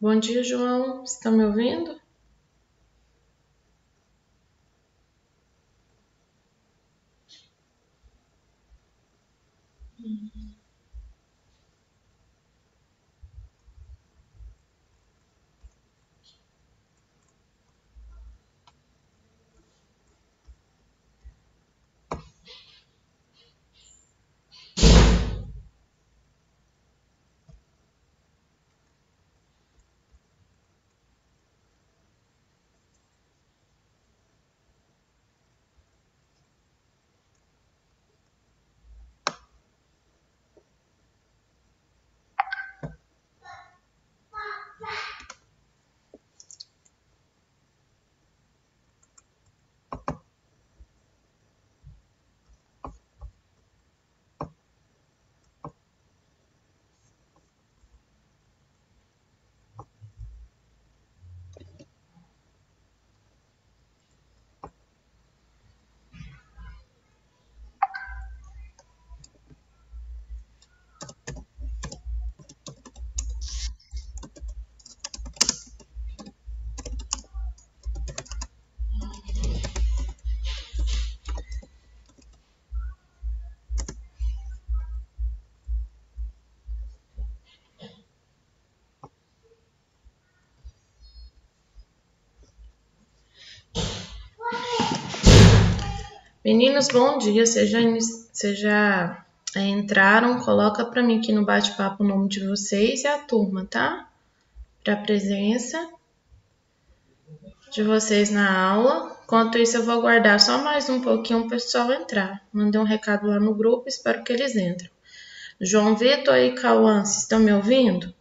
Bom dia, João. Estão me ouvindo? Meninos, bom dia. Vocês já entraram? Coloca para mim aqui no bate-papo o nome de vocês e a turma, tá? Para a presença de vocês na aula. Enquanto isso, eu vou aguardar só mais um pouquinho o pessoal entrar. Mandei um recado lá no grupo, espero que eles entrem. João Vitor e Cauã, vocês estão me ouvindo?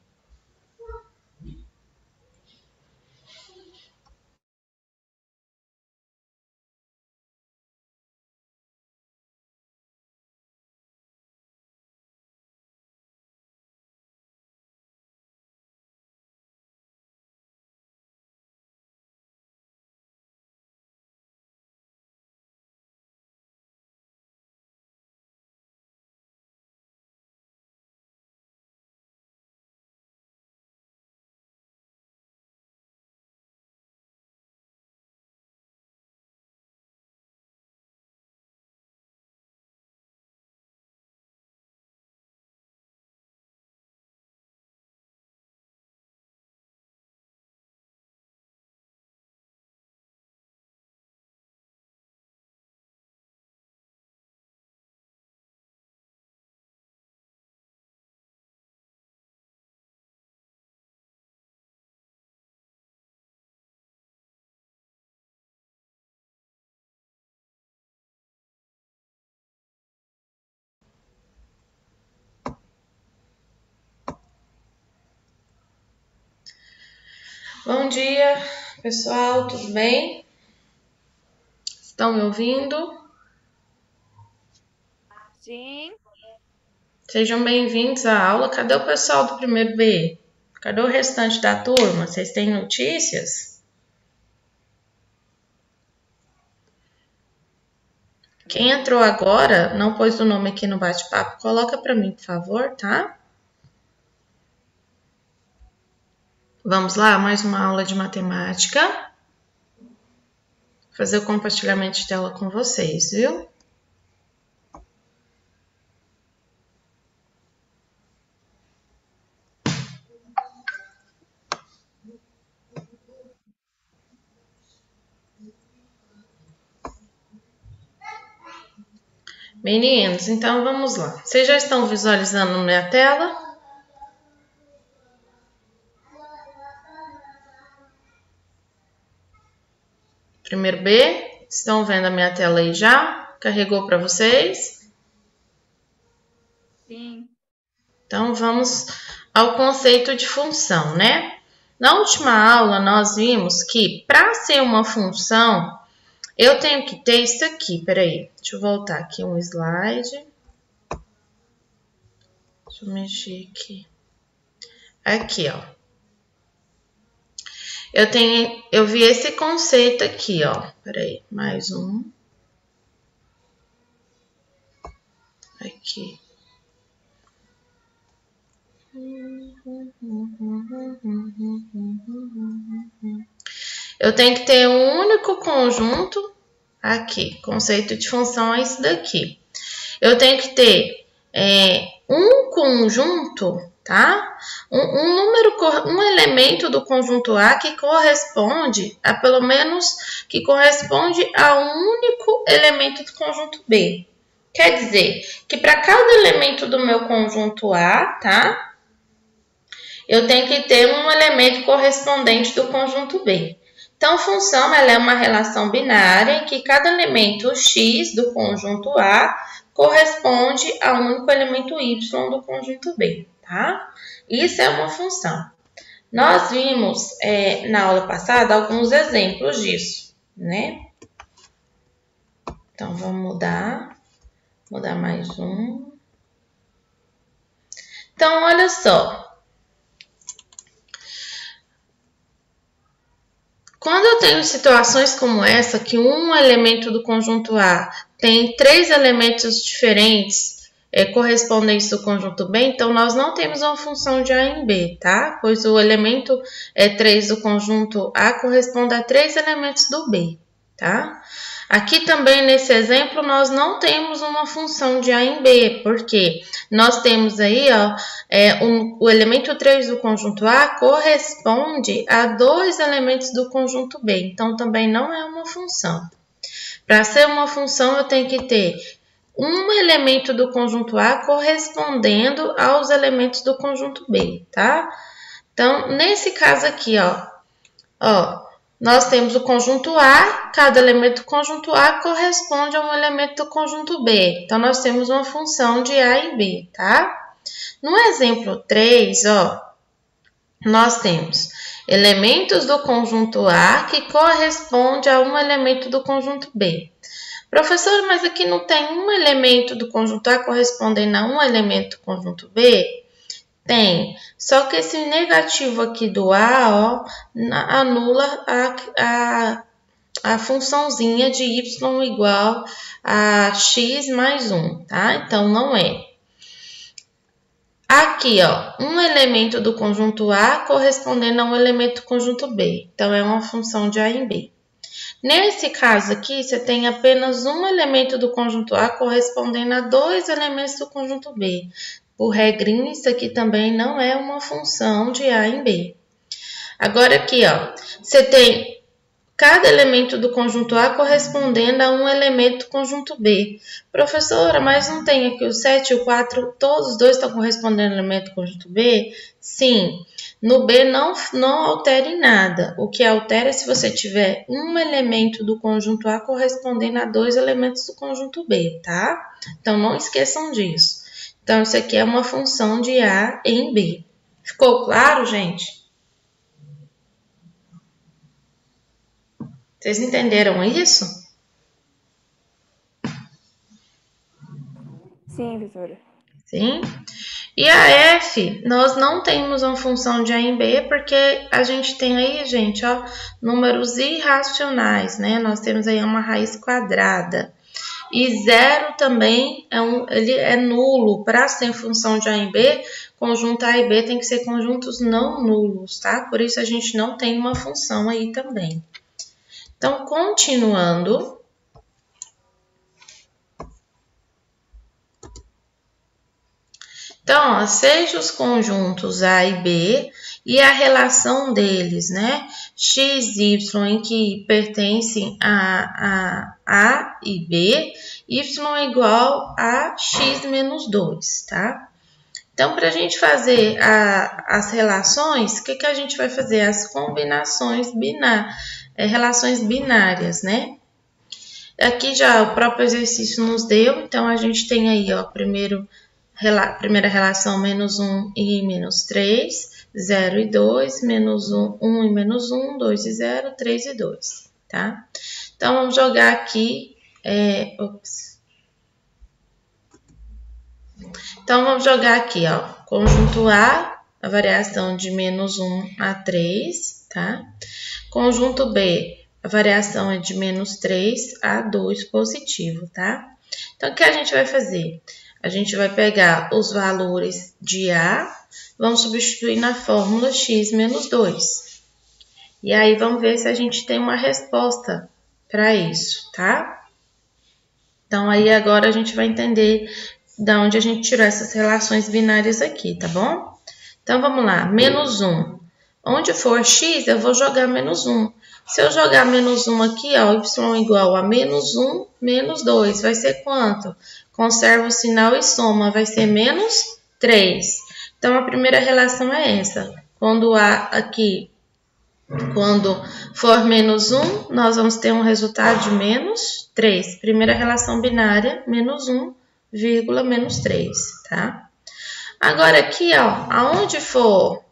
Bom dia, pessoal, tudo bem? Estão me ouvindo? Sim. Sejam bem-vindos à aula. Cadê o pessoal do primeiro B? Cadê o restante da turma? Vocês têm notícias? Quem entrou agora, não pôs o nome aqui no bate-papo, coloca para mim, por favor, tá? Vamos lá, mais uma aula de matemática. Vou fazer o compartilhamento de tela com vocês, viu? Meninos, então vamos lá. Vocês já estão visualizando minha tela? Primeiro B, estão vendo a minha tela aí já? Carregou para vocês? Sim. Então vamos ao conceito de função, né? Na última aula nós vimos que para ser uma função, eu tenho que ter isso aqui. Peraí, deixa eu voltar aqui um slide. Deixa eu mexer aqui. Aqui, ó. Eu vi esse conceito aqui, ó. Peraí, mais um. Aqui. eu tenho que ter um único conjunto aqui. Conceito de função é isso daqui. Eu tenho que ter um conjunto, tá? Um elemento do conjunto A que corresponde a pelo menos a um único elemento do conjunto B. Quer dizer que para cada elemento do meu conjunto A, tá? Eu tenho que ter um elemento correspondente do conjunto B. Então, função ela é uma relação binária em que cada elemento x do conjunto A corresponde a um único elemento y do conjunto B, tá? Isso é uma função. Nós vimos na aula passada alguns exemplos disso, né? Então, vamos mudar mais um. Então, olha só. Quando eu tenho situações como essa, que um elemento do conjunto A tem 3 elementos diferentes correspondentes do conjunto B, então nós não temos uma função de A em B, tá? Pois o elemento 3 do conjunto A corresponde a 3 elementos do B, tá? Aqui também nesse exemplo nós não temos uma função de A em B, porque nós temos aí o elemento 3 do conjunto A corresponde a 2 elementos do conjunto B, então também não é uma função. Para ser uma função eu tenho que ter um elemento do conjunto A correspondendo aos elementos do conjunto B, tá? Então nesse caso aqui, nós temos o conjunto A, cada elemento do conjunto A corresponde a um elemento do conjunto B. Então, nós temos uma função de A e B, tá? No exemplo 3, nós temos elementos do conjunto A que corresponde a um elemento do conjunto B. Professor, mas aqui não tem um elemento do conjunto A correspondendo a um elemento do conjunto B? Tem, só que esse negativo aqui do A, anula a funçãozinha de y igual a x mais 1, tá? Então, não é. Aqui, um elemento do conjunto A correspondendo a um elemento do conjunto B. Então, é uma função de A em B. Nesse caso aqui, você tem apenas um elemento do conjunto A correspondendo a 2 elementos do conjunto B. Por regrinha, isso aqui também não é uma função de A em B. Agora aqui, você tem cada elemento do conjunto A correspondendo a um elemento do conjunto B. Professora, mas não tem aqui o 7 e o 4, todos os dois estão correspondendo ao elemento do conjunto B? Sim. No B não altera em nada. O que altera é se você tiver um elemento do conjunto A correspondendo a 2 elementos do conjunto B, tá? Então, não esqueçam disso. Então, isso aqui é uma função de A em B. Ficou claro, gente? Vocês entenderam isso? Sim, professora. Sim. E a F, nós não temos uma função de A em B, porque a gente tem aí, gente, números irracionais, né? Nós temos aí uma raiz quadrada. E 0 também ele é nulo. Para ser função de A em B, conjunto A e B tem que ser conjuntos não nulos, tá? Por isso a gente não tem uma função aí também. Então, continuando. Então, seja os conjuntos A e B e a relação deles, né? X, Y, em que pertencem a A e B, Y é igual a X menos 2, tá? Então, para a gente fazer as relações, o que a gente vai fazer? As combinações relações binárias, né? Aqui já o próprio exercício nos deu, então a gente tem aí, primeira relação menos 1 e menos 3, 0 e 2, menos 1, 1 e menos 1, 2 e 0, 3 e 2, tá? Então, vamos jogar aqui, Então, vamos jogar aqui, conjunto A, a variação de menos 1 a 3, tá? Conjunto B, a variação é de menos 3 a 2 positivo, tá? Então, o que a gente vai fazer? A gente vai pegar os valores de A, vamos substituir na fórmula x menos 2. E aí, vamos ver se a gente tem uma resposta para isso, tá? Então, aí agora a gente vai entender de onde a gente tirou essas relações binárias aqui, tá bom? Então, vamos lá. Menos 1. Onde for x, eu vou jogar menos 1. Se eu jogar menos 1 aqui, ó, y igual a menos 1, menos 2, vai ser quanto? Conserva o sinal e soma, vai ser menos 3. Então, a primeira relação é essa. Quando for menos 1, nós vamos ter um resultado de menos 3. Primeira relação binária, menos 1, vírgula, menos 3, tá? Agora aqui, ó, aonde for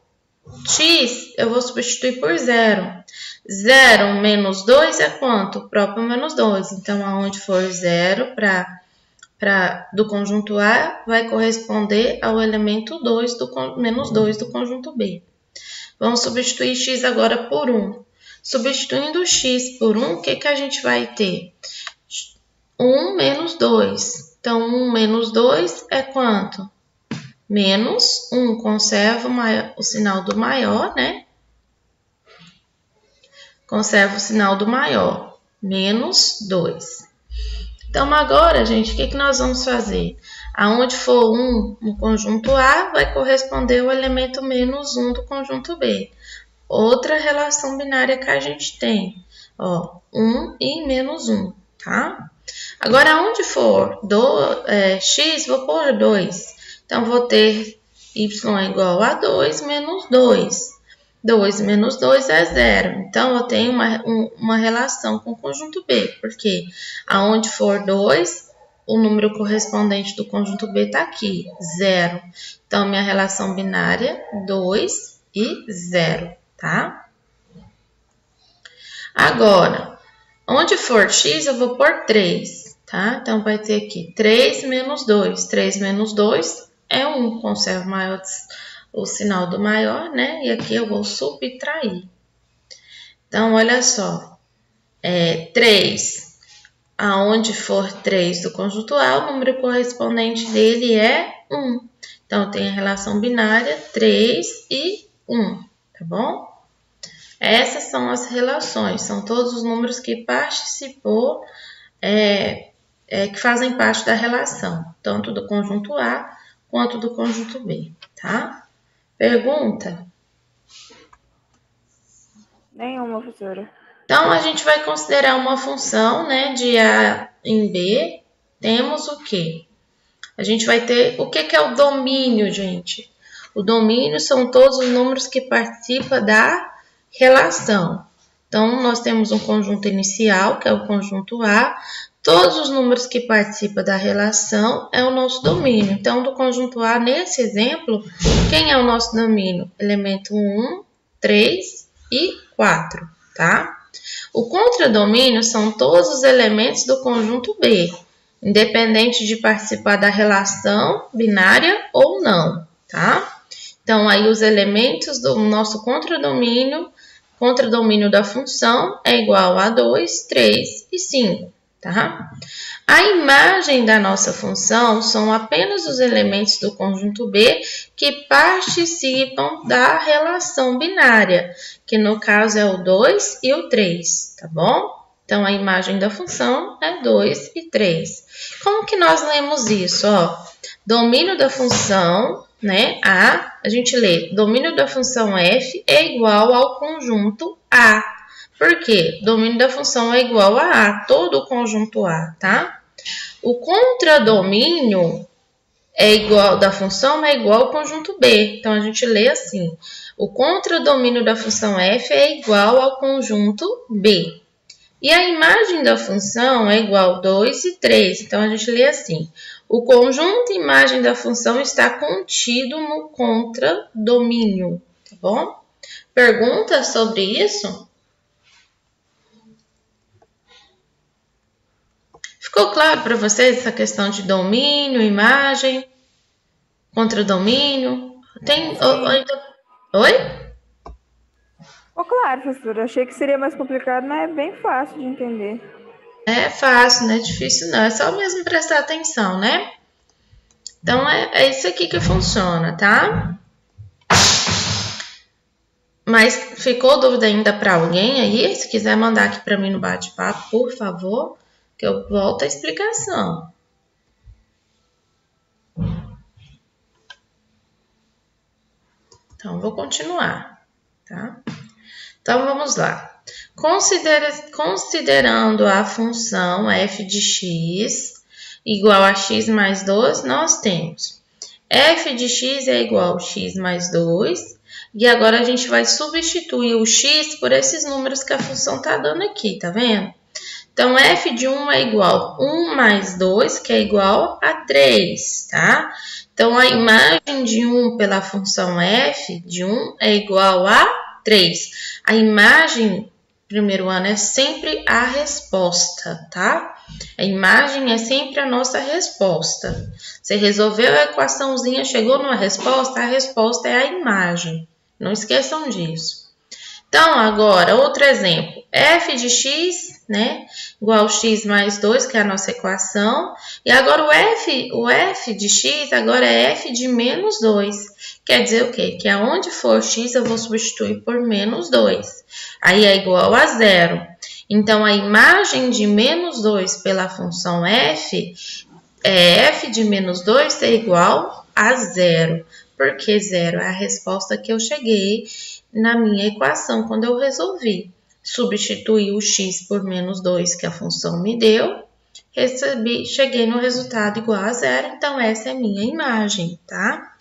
x, eu vou substituir por 0. 0 menos 2 é quanto? O próprio menos 2. Então, aonde for 0 do conjunto A, vai corresponder ao elemento 2 menos 2 do conjunto B. Vamos substituir x agora por 1. Substituindo x por 1, o que a gente vai ter? 1 menos 2. Então, 1 menos 2 é quanto? Menos 1. Conserva o sinal do maior, né? Conserva o sinal do maior. Menos 2. Então, agora, gente, o que nós vamos fazer? Aonde for 1 no conjunto A, vai corresponder ao elemento menos 1 do conjunto B. Outra relação binária que a gente tem, ó, 1 e menos 1, tá? Agora, aonde for x, vou pôr 2. Então, vou ter y igual a 2 menos 2. 2 menos 2 é 0. Então, eu tenho uma relação com o conjunto B, porque aonde for 2, o número correspondente do conjunto B está aqui, 0. Então, minha relação binária, 2 e 0, tá? Agora, onde for x, eu vou pôr 3, tá? Então, vai ter aqui 3 menos 2. 3 menos 2 é 1, conserva o sinal do maior, né? E aqui eu vou subtrair. Então, olha só. 3, aonde for 3 do conjunto A, o número correspondente dele é 1. Então, tem a relação binária 3 e 1, tá bom? Essas são as relações, são todos os números que participou, que fazem parte da relação, tanto do conjunto A quanto do conjunto B, tá? Pergunta? Nenhuma, professora. Então, a gente vai considerar uma função, né, de A em B. Temos o quê? A gente vai ter... O que é o domínio, gente? O domínio são todos os números que participam da relação. Então, nós temos um conjunto inicial, que é o conjunto A. Todos os números que participam da relação é o nosso domínio. Então, do conjunto A, nesse exemplo, quem é o nosso domínio? Elemento 1, 3 e 4, tá? O contradomínio são todos os elementos do conjunto B, independente de participar da relação binária ou não, tá? Então, aí os elementos do nosso contradomínio da função é igual a 2, 3 e 5. Tá? A imagem da nossa função são apenas os elementos do conjunto B que participam da relação binária, que no caso é o 2 e o 3, tá bom? Então, a imagem da função é 2 e 3. Como que nós lemos isso? Ó, domínio da função, né, a gente lê, domínio da função f é igual ao conjunto A. Por quê? Domínio da função é igual a A, todo o conjunto A, tá? O contradomínio da função é igual ao conjunto B. Então, a gente lê assim, o contradomínio da função f é igual ao conjunto B. E a imagem da função é igual a 2 e 3. Então, a gente lê assim, o conjunto imagem da função está contido no contradomínio, tá bom? Perguntas sobre isso? Ficou claro para vocês essa questão de domínio, imagem, contradomínio? Oi? Ficou claro, professora. Achei que seria mais complicado, mas é bem fácil de entender. É fácil, não é difícil não. É só mesmo prestar atenção, né? Então, é isso aqui que funciona, tá? Mas ficou dúvida ainda para alguém aí? Se quiser mandar aqui para mim no bate-papo, por favor, que eu volto a explicação. Então, vou continuar, tá? Então, vamos lá. Considerando a função f de x igual a x mais 2, nós temos f de x é igual a x mais 2. E agora a gente vai substituir o x por esses números que a função está dando aqui, tá vendo? Então, f de 1 é igual a 1 mais 2, que é igual a 3, tá? Então, a imagem de 1 pela função f de 1 é igual a 3. A imagem, primeiro ano, é sempre a resposta, tá? A imagem é sempre a nossa resposta. Você resolveu a equaçãozinha, chegou numa resposta, a resposta é a imagem. Não esqueçam disso. Então, agora, outro exemplo. F de x, né, igual a x mais 2, que é a nossa equação. E agora o f de x agora é f de menos 2. Quer dizer o quê? Que aonde for x, eu vou substituir por menos 2. Aí é igual a 0. Então, a imagem de menos 2 pela função f é f de menos 2 é igual a 0. Porque 0 é a resposta que eu cheguei na minha equação quando eu resolvi. Substituir o x por menos 2 que a função me deu, cheguei no resultado igual a 0, então essa é a minha imagem, tá?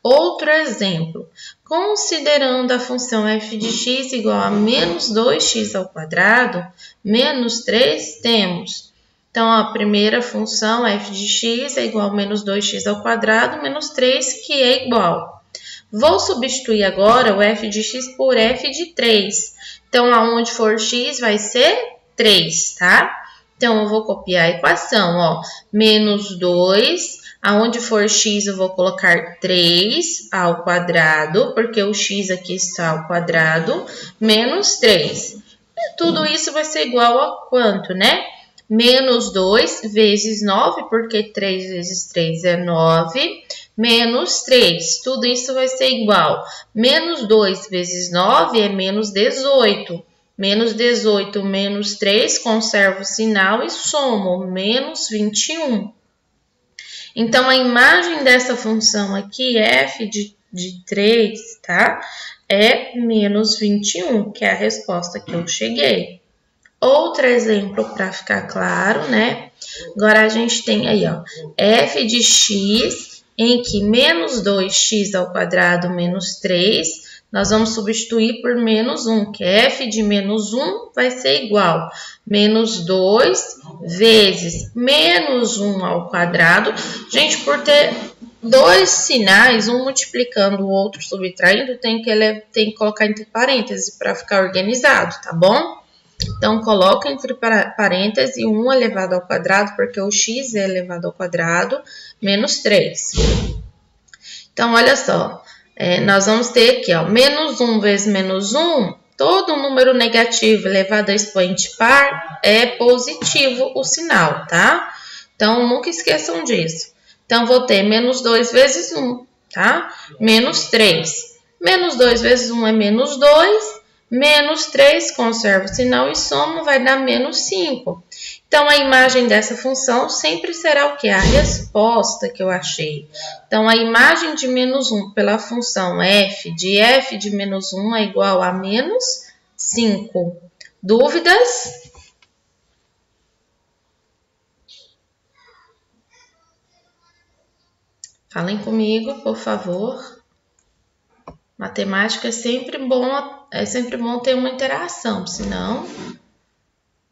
Outro exemplo, considerando a função f de x igual a menos 2x ao quadrado, menos 3, temos... Então, a primeira função, f de x, é igual a menos 2x ao quadrado, menos 3, que é igual. Vou substituir agora o f de x por f de 3. Então, aonde for x, vai ser 3, tá? Então, eu vou copiar a equação, ó. Menos 2, aonde for x, eu vou colocar 3 ao quadrado, porque o x aqui está ao quadrado, menos 3. E tudo isso vai ser igual a quanto, né? Menos 2 vezes 9, porque 3 vezes 3 é 9, menos 3. Tudo isso vai ser igual. Menos 2 vezes 9 é menos 18. Menos 18 menos 3, conservo o sinal e somo, menos 21. Então, a imagem dessa função aqui, f de 3, tá? É menos 21, que é a resposta que eu cheguei. Outro exemplo para ficar claro, né? Agora a gente tem aí, ó, f de x, em que menos 2x ao quadrado menos 3, nós vamos substituir por menos 1, que f de menos 1 vai ser igual a menos 2 vezes menos 1 ao quadrado. Gente, por ter dois sinais, um multiplicando, o outro subtraindo, tem que colocar entre parênteses para ficar organizado, tá bom? Então, coloca entre parênteses 1 elevado ao quadrado, porque o x é elevado ao quadrado, menos 3. Então, olha só, nós vamos ter aqui, ó, menos 1 vezes menos 1, todo número negativo elevado a expoente par é positivo o sinal, tá? Então, nunca esqueçam disso. Então, vou ter menos 2 vezes 1, tá? Menos 3. Menos 2 vezes 1 é menos 2. Menos 3, conservo o sinal e somo, vai dar menos 5. Então, a imagem dessa função sempre será o quê? A resposta que eu achei. Então, a imagem de menos 1 pela função f de menos 1 é igual a menos 5. Dúvidas? Falem comigo, por favor. Matemática é sempre bom ter uma interação, senão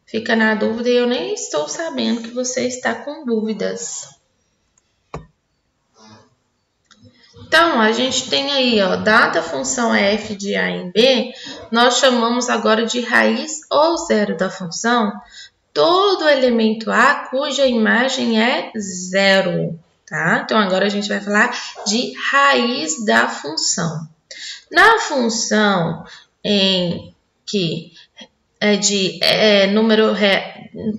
fica na dúvida e eu nem estou sabendo que você está com dúvidas. Então, a gente tem aí, ó, dada a função f de a em b, nós chamamos agora de raiz ou zero da função todo elemento a cuja imagem é zero, tá? Então, agora a gente vai falar de raiz da função. Na função em que é de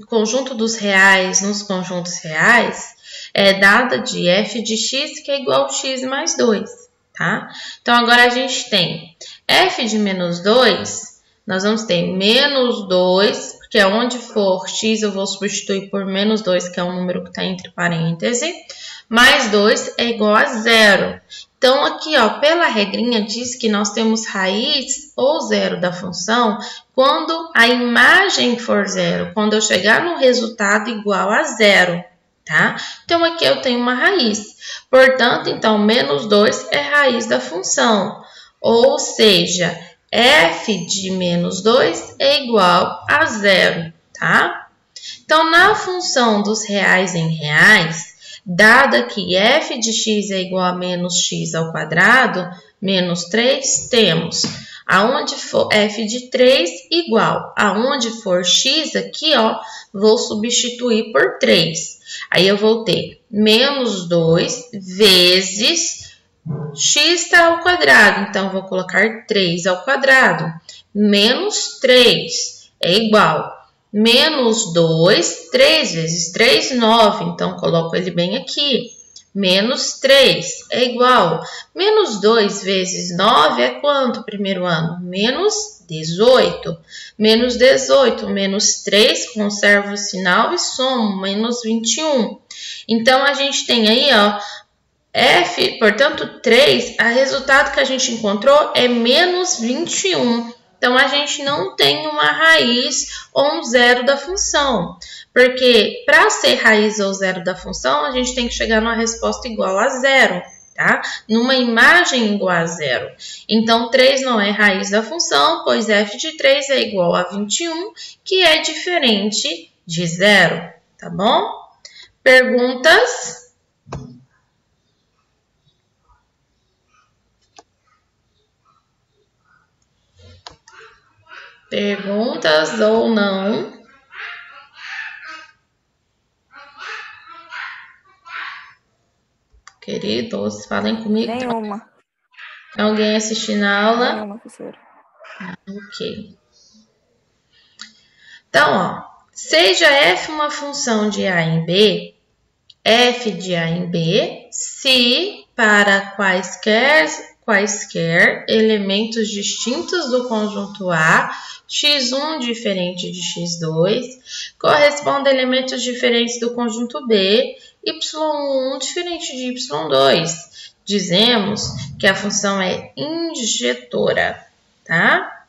conjunto dos reais nos conjuntos reais, é dada de f de x, que é igual a x mais 2, tá? Então, agora a gente tem f de menos 2, nós vamos ter menos 2, porque onde for x eu vou substituir por menos 2, que é um número que está entre parênteses, mais 2 é igual a 0. Então, aqui, ó, pela regrinha, diz que nós temos raiz ou zero da função quando a imagem for zero, quando eu chegar no resultado igual a zero, tá? Então, aqui eu tenho uma raiz. Portanto, então, menos 2 é raiz da função. Ou seja, f de menos 2 é igual a zero, tá? Então, na função dos reais em reais, dada que f de x é igual a menos x ao quadrado, menos 3, temos aonde for f de 3 igual aonde for x aqui, ó, vou substituir por 3. Aí eu vou ter menos 2 vezes x está ao quadrado, então vou colocar 3 ao quadrado. Menos 3 é igual menos 2, 3 vezes 3, 9. Então, coloco ele bem aqui. Menos 3 é igual. Menos 2 vezes 9 é quanto, primeiro ano? Menos 18. Menos 18, menos 3, conservo o sinal e somo, menos 21. Então, a gente tem aí, ó, f, portanto, 3, o resultado que a gente encontrou é menos 21. Então, a gente não tem uma raiz ou um zero da função. Porque, para ser raiz ou zero da função, a gente tem que chegar numa resposta igual a zero, tá? Numa imagem igual a zero. Então, 3 não é raiz da função, pois f de 3 é igual a 21, que é diferente de zero, tá bom? Perguntas? Perguntas ou não? Queridos, falem comigo. Nenhuma. Alguém assistindo a aula? Nenhuma, professora. Ok. Então, ó, seja f uma função de a em b, f de a em b, se para quaisquer elementos distintos do conjunto A, x1 diferente de x2, corresponde a elementos diferentes do conjunto B, y1 diferente de y2. Dizemos que a função é injetora, tá?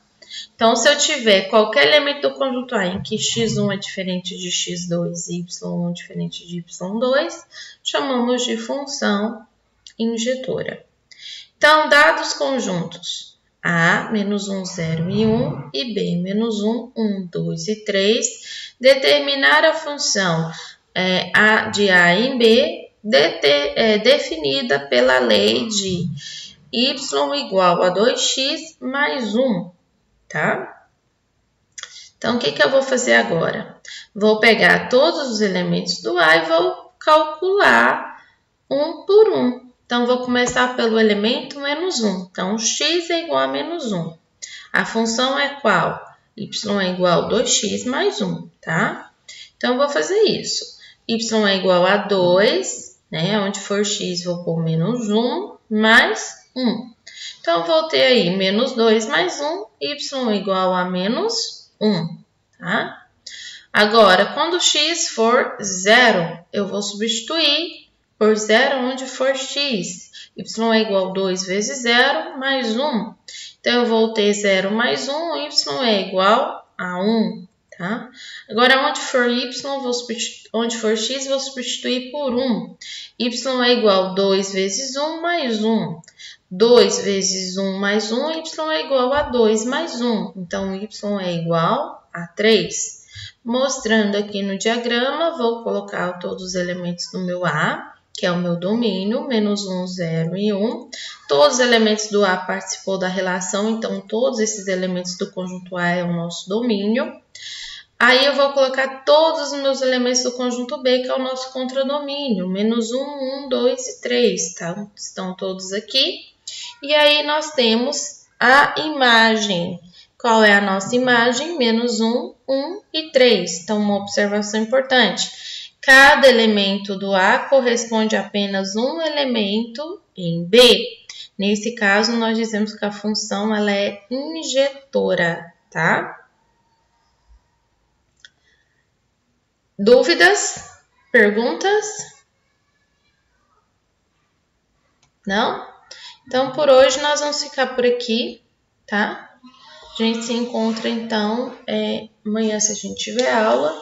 Então, se eu tiver qualquer elemento do conjunto A em que x1 é diferente de x2 e y1 diferente de y2, chamamos de função injetora. Então, dados conjuntos A, menos 1, 0 e 1, e B, menos 1, 1, 2 e 3, determinar a função A de A em B, definida pela lei de y igual a 2x mais 1, tá? Então, o que eu vou fazer agora? Vou pegar todos os elementos do A e vou calcular um por um. Então, vou começar pelo elemento menos 1. Então, x é igual a menos 1. A função é qual? Y é igual a 2x mais 1, tá? Então, eu vou fazer isso. Y é igual a 2, né? Onde for x, vou pôr menos 1 mais 1. Então, eu vou ter aí menos 2 mais 1, y igual a menos 1, tá? Agora, quando x for 0, eu vou substituir por 0 onde for x. Y é igual a 2 vezes 0 mais 1. Então, eu vou ter 0 mais 1, y é igual a 1, tá? Agora, onde for y, onde for x, vou substituir por 1. Y é igual a 2 vezes 1 mais 1. 2 vezes 1 mais 1, y é igual a 2 mais 1. Então, y é igual a 3. Mostrando aqui no diagrama, vou colocar todos os elementos do meu A, que é o meu domínio, menos 1, 0 e 1. Todos os elementos do A participou da relação, então todos esses elementos do conjunto A é o nosso domínio. Aí eu vou colocar todos os meus elementos do conjunto B, que é o nosso contradomínio, menos 1, 1, 2 e 3, tá? Estão todos aqui. E aí nós temos a imagem. Qual é a nossa imagem? Menos 1, 1 e 3. Então, uma observação importante. Cada elemento do A corresponde a apenas um elemento em B. Nesse caso, nós dizemos que a função ela é injetora, tá? Dúvidas? Perguntas? Não? Então, por hoje, nós vamos ficar por aqui, tá? A gente se encontra, então, amanhã, se a gente tiver aula,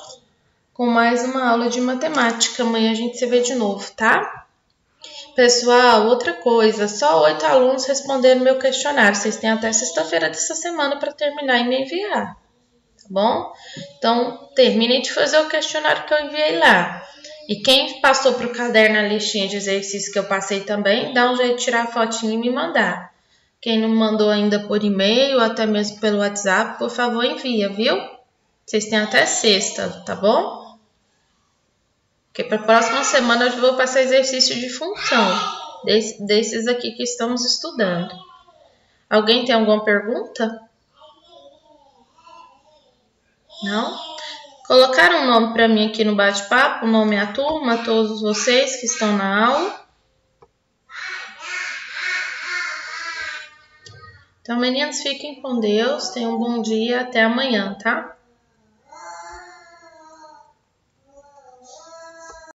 com mais uma aula de matemática. Amanhã a gente se vê de novo, tá? Pessoal, outra coisa, só 8 alunos responderam meu questionário. Vocês têm até sexta-feira dessa semana para terminar e me enviar, tá bom? Então, terminem de fazer o questionário que eu enviei lá. E quem passou para o caderno a listinha de exercícios que eu passei também, dá um jeito de tirar a fotinha e me mandar. Quem não mandou ainda por e-mail, ou até mesmo pelo WhatsApp, por favor, envia, viu? Vocês têm até sexta, tá bom? Porque para a próxima semana eu vou passar exercício de função, desses aqui que estamos estudando. Alguém tem alguma pergunta? Não? Colocaram um nome para mim aqui no bate-papo, o nome é a turma, todos vocês que estão na aula. Então, meninos, fiquem com Deus, tenham um bom dia, até amanhã, tá?